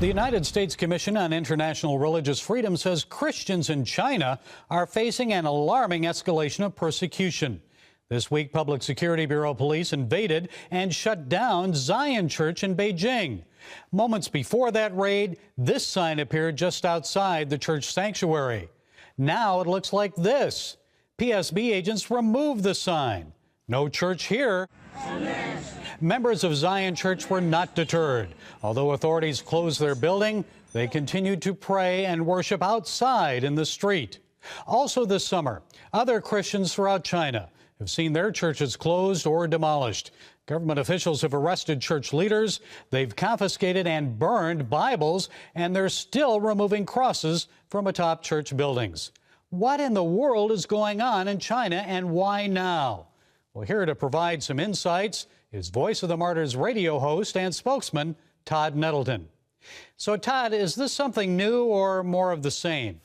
The United States Commission on International Religious Freedom says Christians in China are facing an alarming escalation of persecution. This week, Public Security Bureau police invaded and shut down Zion Church in Beijing. Moments before that raid, this sign appeared just outside the church sanctuary. Now it looks like this. PSB agents removed the sign. No church here. Amen. Members of Zion Church were not deterred. Although authorities closed their building, they continued to pray and worship outside in the street. Also this summer, other Christians throughout China have seen their churches closed or demolished. Government officials have arrested church leaders. They've confiscated and burned Bibles, and they're still removing crosses from atop church buildings. What in the world is going on in China, and why now? Well, here to provide some insights is Voice of the Martyrs radio host and spokesman Todd Nettleton. So, Todd, is this something new or more of the same?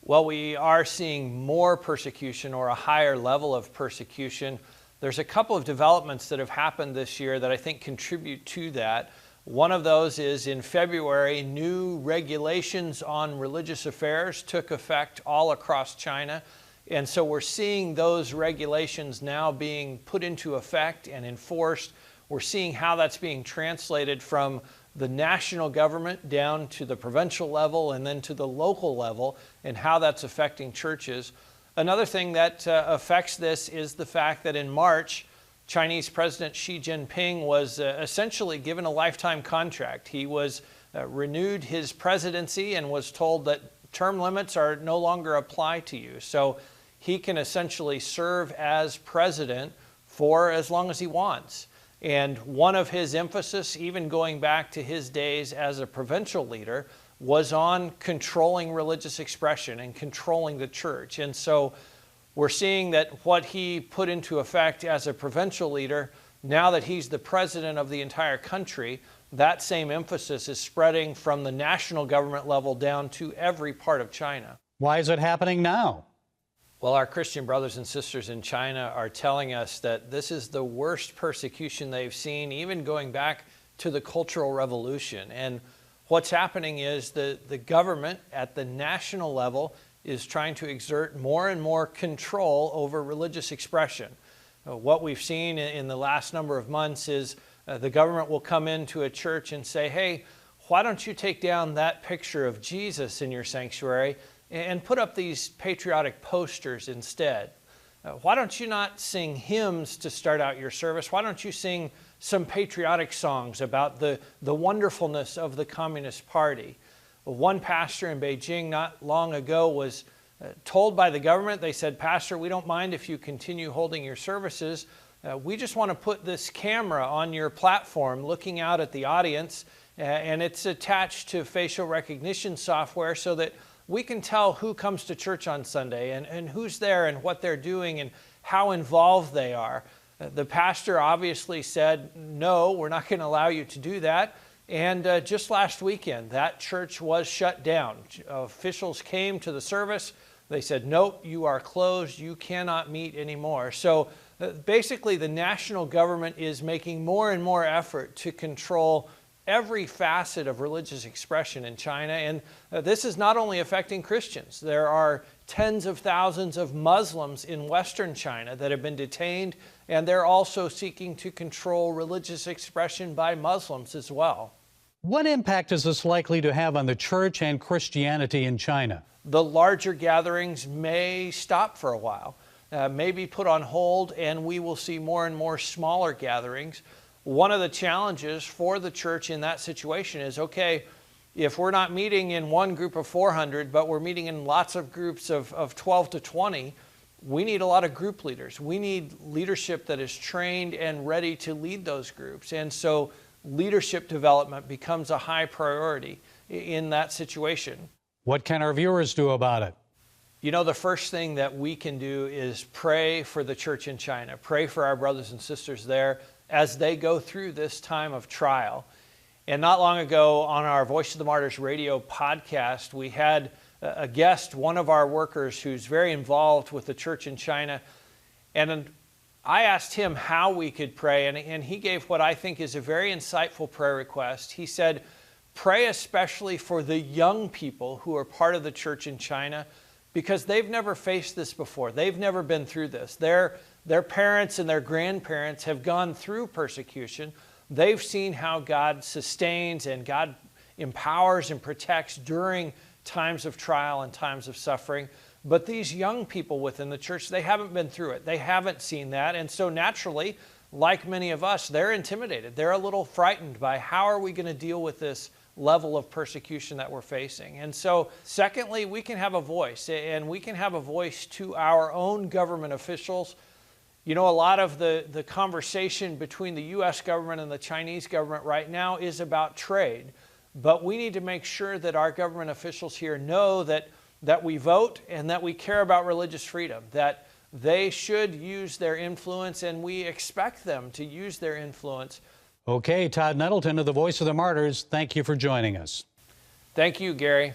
Well, we are seeing more persecution, or a higher level of persecution. There's a couple of developments that have happened this year that I think contribute to that. One of those is in February, new regulations on religious affairs took effect all across China. And so we're seeing those regulations now being put into effect and enforced. We're seeing how that's being translated from the national government down to the provincial level and then to the local level, and how that's affecting churches. Another thing that affects this is the fact that in March, Chinese President Xi Jinping was essentially given a lifetime contract. He was renewed his presidency and was told that term limits are no longer apply to you. So he can essentially serve as president for as long as he wants. And one of his emphasis, even going back to his days as a provincial leader, was on controlling religious expression and controlling the church. And so we're seeing that what he put into effect as a provincial leader, now that he's the president of the entire country, that same emphasis is spreading from the national government level down to every part of China. Why is it happening now? Well, our Christian brothers and sisters in China are telling us that this is the worst persecution they've seen, even going back to the Cultural Revolution. And what's happening is the government at the national level is trying to exert more and more control over religious expression. What we've seen in the last number of months is the government will come into a church and say, hey, why don't you take down that picture of Jesus in your sanctuary and put up these patriotic posters instead? Why don't you not sing hymns to start out your service? Why don't you sing some patriotic songs about the wonderfulness of the Communist Party? One pastor in Beijing not long ago was told by the government, they said, Pastor, we don't mind if you continue holding your services. We just want to put this camera on your platform looking out at the audience, and it's attached to facial recognition software so that we can tell who comes to church on Sunday and who's there and what they're doing and how involved they are. The pastor obviously said, no, we're not going to allow you to do that. And just last weekend, that church was shut down. Officials came to the service. They said, nope, you are closed. You cannot meet anymore. So basically, the national government is making more and more effort to control every facet of religious expression in China. And this is not only affecting Christians. There are tens of thousands of Muslims in Western China that have been detained, and they're also seeking to control religious expression by Muslims as well. What impact is this likely to have on the church and Christianity in China? The larger gatherings may stop for a while, may be put on hold, and we will see more and more smaller gatherings. One of the challenges for the church in that situation is, okay, if we're not meeting in one group of 400, but we're meeting in lots of groups of 12 to 20, we need a lot of group leaders. We need leadership that is trained and ready to lead those groups. And so leadership development becomes a high priority in that situation. What can our viewers do about it? You know, the first thing that we can do is pray for the church in China. Pray for our brothers and sisters there as they go through this time of trial. And not long ago on our Voice of the Martyrs radio podcast, we had a guest, one of our workers who's very involved with the church in China. And I asked him how we could pray, and he gave what I think is a very insightful prayer request. He said, Pray especially for the young people who are part of the church in China, because they've never faced this before. They've never been through this. Their parents and their grandparents have gone through persecution. They've seen how God sustains and God empowers and protects during times of trial and times of suffering. But these young people within the church, they haven't been through it. They haven't seen that. And so naturally, like many of us, they're intimidated. They're a little frightened by how are we going to deal with this level of persecution that we're facing. And so secondly, we can have a voice, and we can have a voice to our own government officials. You know, a lot of the conversation between the U.S. government and the Chinese government right now is about trade. But we need to make sure that our government officials here know that we vote and that we care about religious freedom, that they should use their influence, and we expect them to use their influence. Okay, Todd Nettleton of the Voice of the Martyrs, thank you for joining us. Thank you, Gary.